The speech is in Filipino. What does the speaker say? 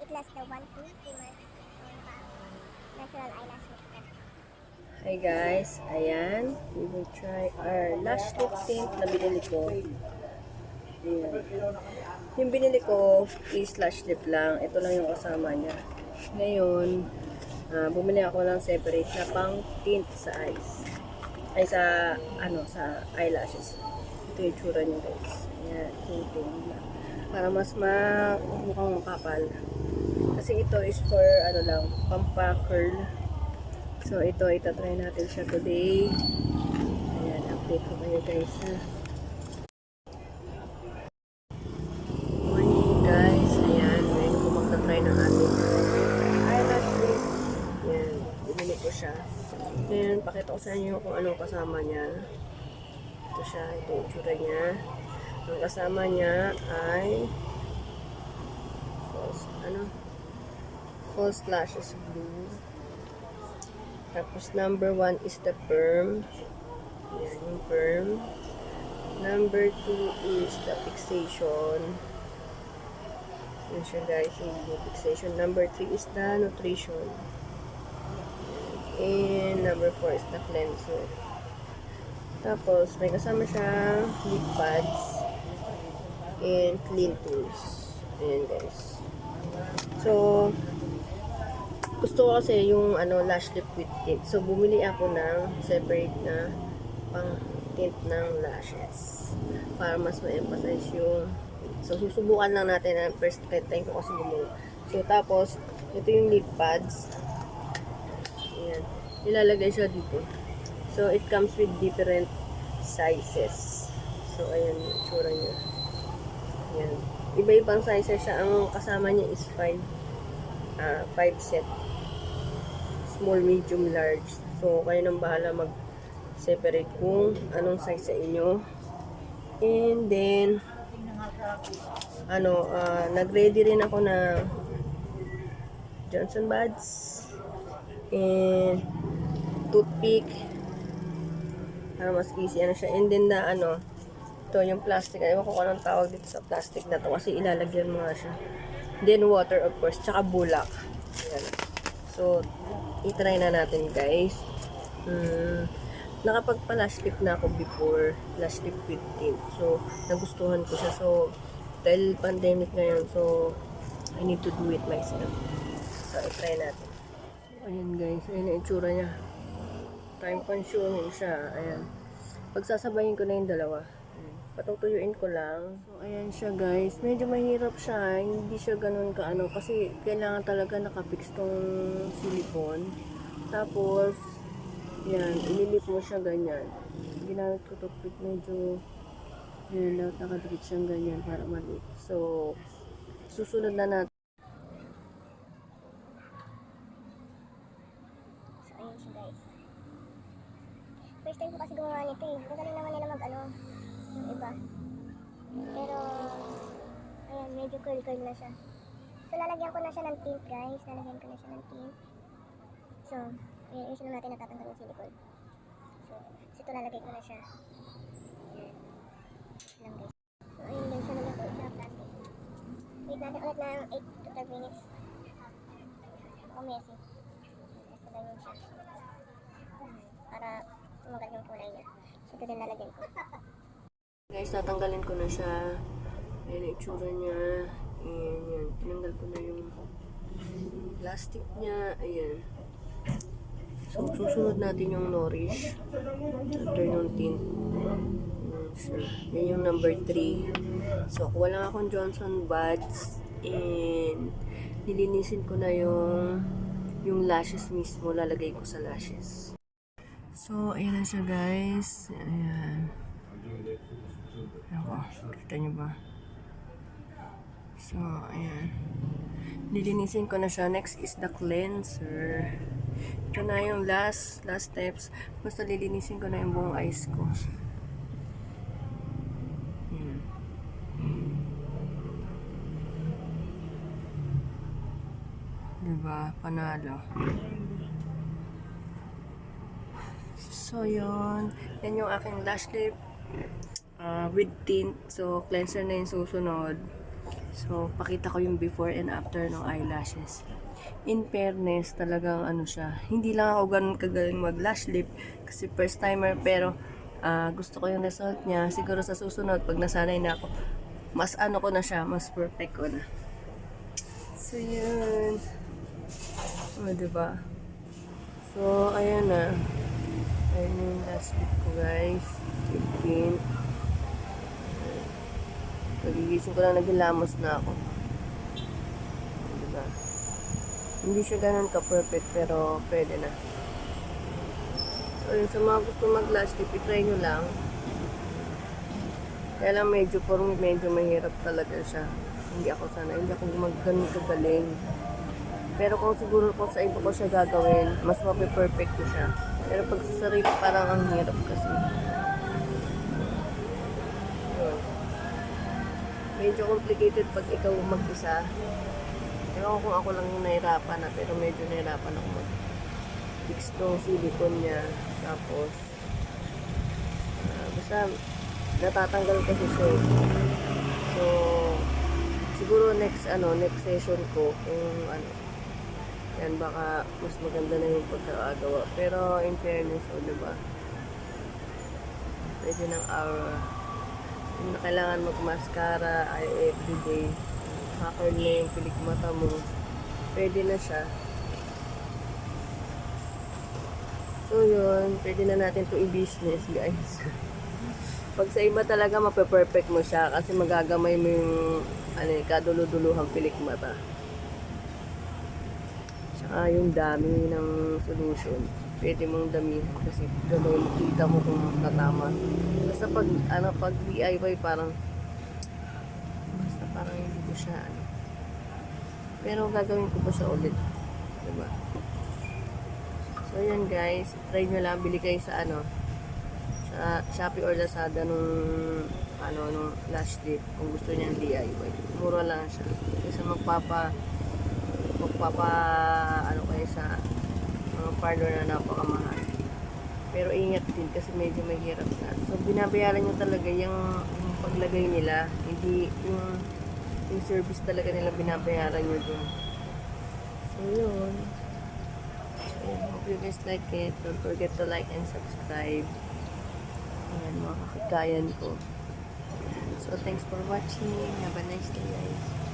it lasts the 1 to 2 months. Natural eyelash lift. Hi guys, ayan, we will try our lash lip tint na binili ko. Ayan. Yung binili ko is lash lip lang, ito lang yung kasama niya. Ngayon, bumili ako ng separate na pang tint sa eyes. Ay sa, sa eyelashes. Ito yung tsura niya guys. Ayan, tinting na. Para mas mukhang makapal. Kasi ito is for, pampa-curl. So, ito, itatry natin siya today. Ayan, update ko kayo guys, ha. Morning guys. Ayan, ngayon ko magtatry ng ating eyelash lip. Ayan, binili ko siya. Ayan, pakita ko sa inyo kung anong kasama niya. Ito siya, ito yung tsura niya. Ang kasama niya ay false lashes glue. Tapos number 1 is the perm. Ayan, yung perm. Number 2 is the fixation. Yan siya guys, yung fixation. Number 3 is the nutrition. And number 4 is the cleanser. Tapos, may kasama siyang lip pads and clean tools. Ayan guys. So, gusto ko kasi yung lash lip with tint. So, bumili ako ng separate na pang tint ng lashes. Para mas ma-emphasize yung... So, susubukan lang natin na first time ko kasi bumili. So, tapos, ito yung lip pads. Ayan. Ilalagay siya dito. So, it comes with different sizes. So, ayan yung tsura niya. Ayan. Iba-ibang sizes siya. Ang kasama niya is 5 set. Small, medium, large. So, kayo nang bahala mag-separate kung anong size sa inyo. And then, nag-ready rin ako na Johnson buds and toothpick para mas easy siya. And then ito yung plastic. Ewan ko kung anong tawag dito sa plastic na to kasi ilalagyan mo nga siya. Then water of course, tsaka bulak. Ayan. So, i-try na natin guys. Nakapagpa-lash lip na ako before, lash lip with tint. So, nagustuhan ko siya. So, dahil pandemic ngayon, so, I need to do it myself. So, i-try natin. So, ayan guys, ayan yung itsura niya. Time consuming siya. Ayan. Pagsasabayin ko na yung dalawa. Patutuyuin ko lang. So, ayan siya guys. Medyo mahirap siya. Hindi siya ganun kasi kailangan talaga nakapix tong silicone. Tapos, yan, ililip mo siya ganyan. Ginamit ko toothpick, medyo nilayout, nakadikit siyang ganyan para maliit. So, susunod na natin. So, ayun siya guys. First time ko kasi gumawa nito eh. Magaling naman nila yung iba. Pero, ayan, medyo curl-curl na siya. So, lalagyan ko na siya ng tint guys. Lalagyan ko na siya ng tint. So, ayan, yung natin natatanggal yung silicone. So, ito lalagay ko na siya. Ayan. Lang guys. So, ayun guys, lalagyan ko sa plastic. Wait natin ulit ng 8 to 12 minutes. O messy. Basta ganyan siya. Para tumagal yung kulay niya. So, ito din lalagyan ko. Guys, natanggalin ko na siya. Ayan ang itsura niya. Ayan, yan. Tinanggal ko na yung plastic niya. Ayan. So, susunod natin yung Nourish. Afternoon tint. Ayan siya. Yan yung number 3. So, kuha lang akong Johnson buds. And, nilinisin ko na yung lashes mismo. Lalagay ko sa lashes. So, ayan na siya guys. Ayan. Ako, kita nyo ba? So, ayan. Nilinisin ko na siya. Next is the cleanser. Ito na yung last steps. Basta lilinisin ko na yung buong eyes ko. Ayan. Diba? Panalo. So, yun. Yan yung aking lash lip with tint. So, cleanser na yung susunod. So, pakita ko yung before and after ng eyelashes. In fairness, talagang ano siya. Hindi lang ako ganun kagaling mag-lash lip kasi first timer, pero gusto ko yung result niya. Siguro sa susunod, pag nasanay na ako, mas ano ko na siya, mas perfect ko na. So, yun. O, diba? So, ayan na. Ayan yung last lip ko, guys. 15. Pagigising ko lang, naghilamos na ako. Diba? Hindi siya ganun ka-perfect, pero pwede na. So, yun, sa mga gusto mag-lash lip, itry nyo lang. Kaya lang medyo mahirap talaga siya. Hindi ako ganun kagaling. Pero kung siguro kung sa iba ko siya gagawin, mas mape-perfect ko siya. Pero pag sa sarili, parang ang hirap kasi. Yun. Medyo complicated pag ikaw mag-isa. Pero kung ako lang yung nahirapan na, pero medyo nahirapan ako mag-fix tong silicone niya. Tapos, basta natatanggal kasi siya. So, siguro next session ko, kung yan, baka mas maganda na yung pagkakagawa. Pero in fairness, diba? Pwede ng aura. Kung na kailangan mag-mascara ay everyday, hacker na yung pilik mata mo, pwede na siya. So yun, pwede na natin to i-business, guys. Pag sa iba talaga, mape-perfect mo siya kasi magagamay mo yung kadulu-duluhang pilik mata. Tsaka yung dami ng solution, pwede mong damihan kasi gano'n makita mo kung tatama. Basta pag DIY parang hindi ko siya pero gagawin ko pa siya ulit, diba? So yan guys, try nyo lang, bili kayo sa sa Shoppee or Lazada nung lash lip kung gusto niya ng DIY. Mura lang siya kasi magpapa kayo sa mga parlor na napakamahal. Pero ingat din kasi medyo mahirap na. So binabayaran nyo talaga yung paglagay nila, hindi yung service talaga nila binabayaran nyo dun. So yun. So, hope you guys like it. Don't forget to like and subscribe. Ayan, mga kakagayan ko. So thanks for watching. Have a nice day, guys.